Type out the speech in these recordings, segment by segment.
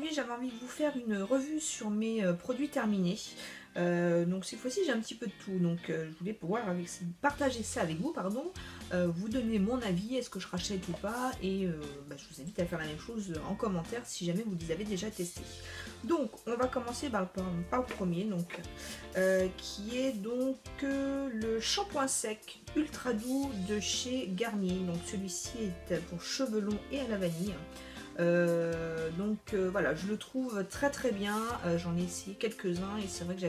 aujourd'hui j'avais envie de vous faire une revue sur mes produits terminés. Donc cette fois-ci j'ai un petit peu de tout, donc je voulais pouvoir partager ça avec vous, pardon, vous donner mon avis, est-ce que je rachète ou pas, et je vous invite à faire la même chose en commentaire si jamais vous les avez déjà testés. Donc on va commencer par le premier, donc, qui est donc le shampoing sec ultra doux de chez Garnier. Donc celui-ci est pour cheveux longs et à la vanille. Voilà, je le trouve très très bien. J'en ai essayé quelques-uns et c'est vrai que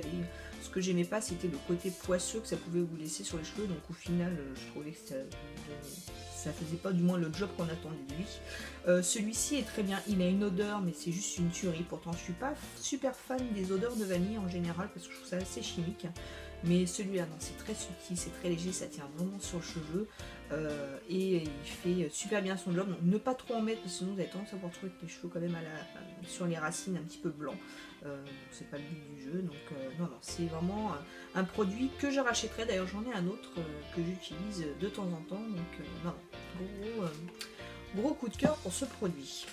ce que j'aimais pas, c'était le côté poisseux que ça pouvait vous laisser sur les cheveux. Donc au final je trouvais que ça faisait pas du moins le job qu'on attendait de lui. Celui-ci est très bien, il a une odeur mais c'est juste une tuerie. Pourtant je suis pas super fan des odeurs de vanille en général parce que je trouve ça assez chimique. Mais celui-là, non, c'est très subtil, c'est très léger, ça tient vraiment sur le cheveu. Et il fait super bien son job. Donc ne pas trop en mettre, parce que sinon vous avez tendance à vous retrouver avec les cheveux quand même sur les racines un petit peu blancs. C'est pas le but du jeu. Donc non, c'est vraiment un produit que je rachèterai. D'ailleurs, j'en ai un autre que j'utilise de temps en temps. Donc gros coup de cœur pour ce produit.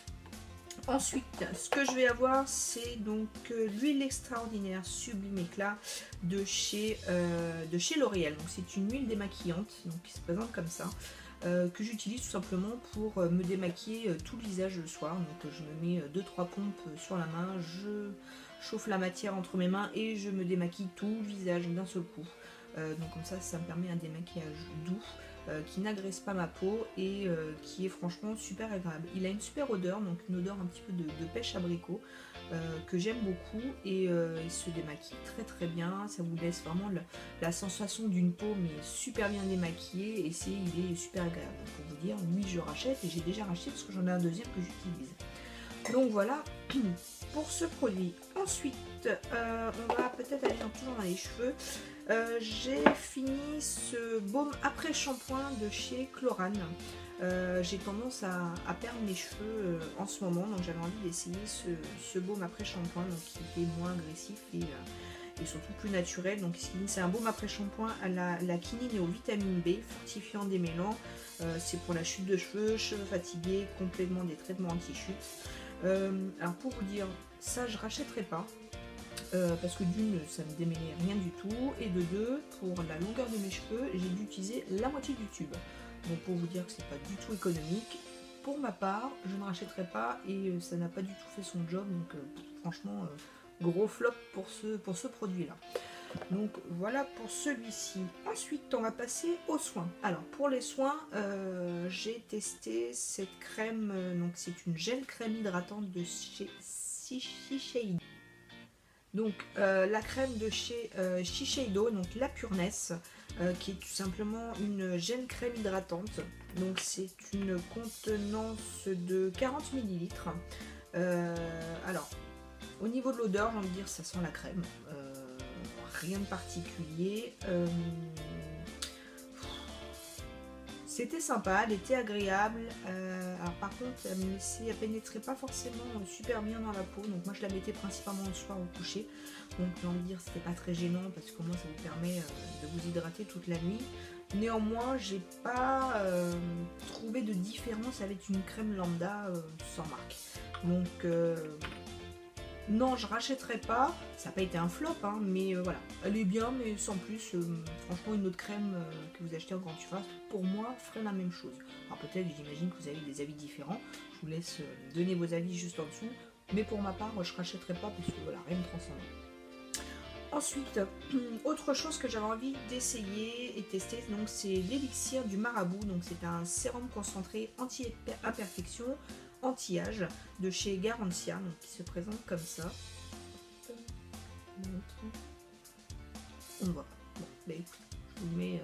Ensuite, ce que je vais avoir, c'est donc l'huile extraordinaire Sublime Éclat de chez L'Oréal. Donc c'est une huile démaquillante, donc qui se présente comme ça, que j'utilise tout simplement pour me démaquiller tout le visage le soir. Donc je me mets 2-3 pompes sur la main, je chauffe la matière entre mes mains et je me démaquille tout le visage d'un seul coup. Donc comme ça me permet un démaquillage doux. Qui n'agresse pas ma peau et qui est franchement super agréable. Il a une super odeur, donc une odeur un petit peu de pêche abricot que j'aime beaucoup et il se démaquille très très bien. Ça vous laisse vraiment la sensation d'une peau mais super bien démaquillée et il est super agréable. Donc, pour vous dire, lui je rachète et j'ai déjà racheté parce que j'en ai un deuxième que j'utilise. Donc voilà pour ce produit. Ensuite, on va peut-être aller toujours dans les cheveux. J'ai fini ce baume après shampoing de chez Chlorane. J'ai tendance à perdre mes cheveux en ce moment, donc j'avais envie d'essayer ce baume après shampoing, donc qui était moins agressif et surtout plus naturel. Donc c'est un baume après shampoing à la quinine et aux vitamines B, fortifiant, démêlant. C'est pour la chute de cheveux fatigués, complément des traitements anti-chute. Alors pour vous dire, ça je rachèterai pas. Parce que d'une, ça ne démêlait rien du tout, et de deux, pour la longueur de mes cheveux, j'ai dû utiliser la moitié du tube. Donc pour vous dire que c'est pas du tout économique, pour ma part, je ne rachèterai pas et ça n'a pas du tout fait son job, donc franchement, gros flop pour ce produit-là. Donc voilà pour celui-ci. Ensuite, on va passer aux soins. Alors pour les soins, j'ai testé cette crème, donc c'est une gel crème hydratante de chez Shiseido. Donc la crème de chez Shiseido, donc la Pureness, qui est tout simplement une gel crème hydratante. Donc c'est une contenance de 40 ml. Alors au niveau de l'odeur, j'ai envie de dire ça sent la crème. Rien de particulier. C'était sympa, elle était agréable. Alors par contre, elle pénétrait pas forcément super bien dans la peau. Donc moi je la mettais principalement le soir au coucher. Donc j'ai envie de dire c'était pas très gênant parce que moi ça vous permet de vous hydrater toute la nuit. Néanmoins, j'ai pas trouvé de différence avec une crème lambda sans marque. Donc non, je rachèterai pas. Ça n'a pas été un flop, hein, mais voilà. Elle est bien, mais sans plus. Franchement, une autre crème que vous achetez en grande surface, pour moi, ferait la même chose. Alors peut-être, j'imagine que vous avez des avis différents. Je vous laisse donner vos avis juste en dessous. Mais pour ma part, moi, je rachèterai pas parce que voilà, rien de transcendant. Ensuite, autre chose que j'avais envie d'essayer et tester, donc c'est l'élixir du marabout. Donc c'est un sérum concentré anti-imperfection, anti-âge de chez Garantia, donc qui se présente comme ça. On ne voit pas. Bon, bah écoute, je vous mets.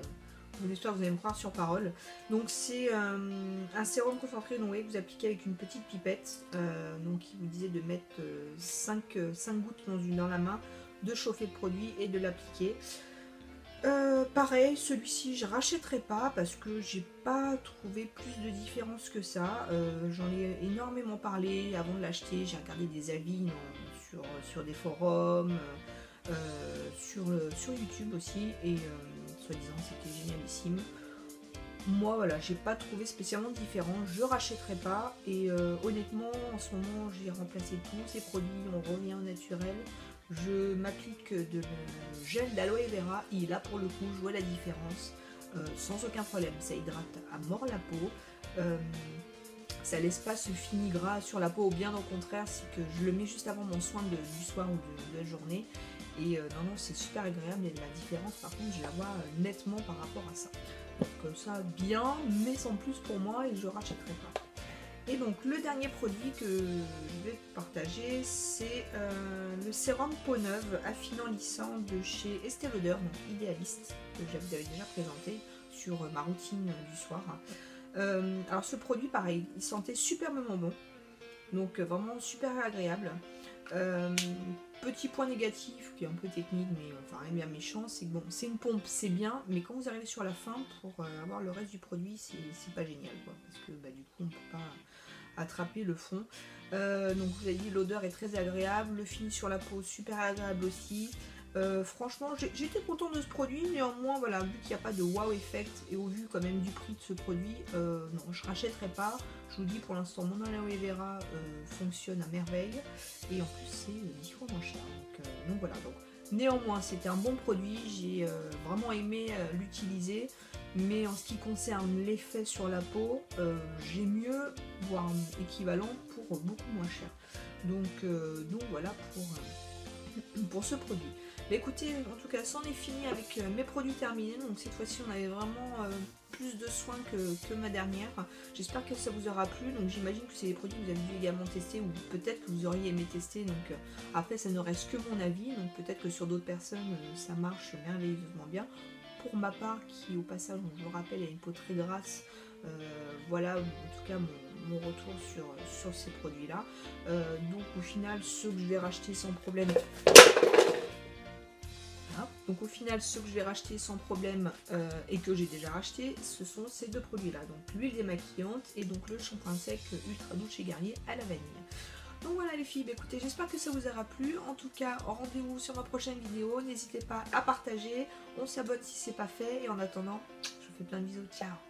J'espère que vous allez me croire sur parole. Donc c'est un sérum concentré donc, que vous appliquez avec une petite pipette. Donc il vous disait de mettre 5 gouttes dans la main, de chauffer le produit et de l'appliquer. Pareil, celui-ci je rachèterai pas parce que j'ai pas trouvé plus de différence que ça. J'en ai énormément parlé avant de l'acheter. J'ai regardé des avis sur des forums, sur YouTube aussi, et soi-disant c'était génialissime. moi voilà, j'ai pas trouvé spécialement différent, je rachèterai pas et honnêtement en ce moment j'ai remplacé tous ces produits, on revient au naturel. Je m'applique de le gel d'aloe vera et là pour le coup je vois la différence sans aucun problème, ça hydrate à mort la peau, ça laisse pas ce fini gras sur la peau, ou bien au contraire c'est que je le mets juste avant mon soin du soir ou de la journée et non c'est super agréable et la différence par contre je la vois nettement par rapport à ça. Comme ça bien mais sans plus pour moi et je rachèterai pas. Et donc le dernier produit que je vais partager c'est le sérum peau neuve affinant lissant de chez Estée Lauder, donc Idéaliste, que j'avais déjà présenté sur ma routine du soir. Alors ce produit pareil, il sentait superbement bon, donc vraiment super agréable. Petit point négatif qui est un peu technique mais enfin rien bien méchant, c'est que bon c'est une pompe, c'est bien, mais quand vous arrivez sur la fin pour avoir le reste du produit c'est pas génial quoi, parce que du coup on peut pas attraper le fond. Donc vous avez dit l'odeur est très agréable, le fini sur la peau super agréable aussi. Franchement j'étais contente de ce produit, néanmoins voilà, vu qu'il n'y a pas de wow effect et au vu quand même du prix de ce produit, non je rachèterai pas. Je vous dis pour l'instant mon aloe vera fonctionne à merveille et en plus c'est 10 fois moins cher, donc voilà, donc néanmoins c'était un bon produit, j'ai vraiment aimé l'utiliser, mais en ce qui concerne l'effet sur la peau, j'ai mieux, voire équivalent pour beaucoup moins cher, donc voilà pour ce produit. Bah écoutez, en tout cas, c'en est fini avec mes produits terminés. Donc cette fois-ci, on avait vraiment plus de soins que ma dernière. J'espère que ça vous aura plu. Donc j'imagine que c'est des produits que vous avez dû également tester ou peut-être que vous auriez aimé tester. Donc après, ça ne reste que mon avis. Donc peut-être que sur d'autres personnes, ça marche merveilleusement bien. Pour ma part, qui au passage, je vous rappelle, a une peau très grasse. Voilà, en tout cas, mon retour sur ces produits-là. Donc au final, ceux que je vais racheter sans problème... Donc au final, ceux que je vais racheter sans problème et que j'ai déjà racheté, ce sont ces deux produits-là. Donc l'huile démaquillante et donc le shampoing sec Ultra Doux chez Garnier à la vanille. Donc voilà les filles, écoutez, j'espère que ça vous aura plu. En tout cas, rendez-vous sur ma prochaine vidéo. N'hésitez pas à partager. On s'abonne si c'est pas fait. Et en attendant, je vous fais plein de bisous. Ciao.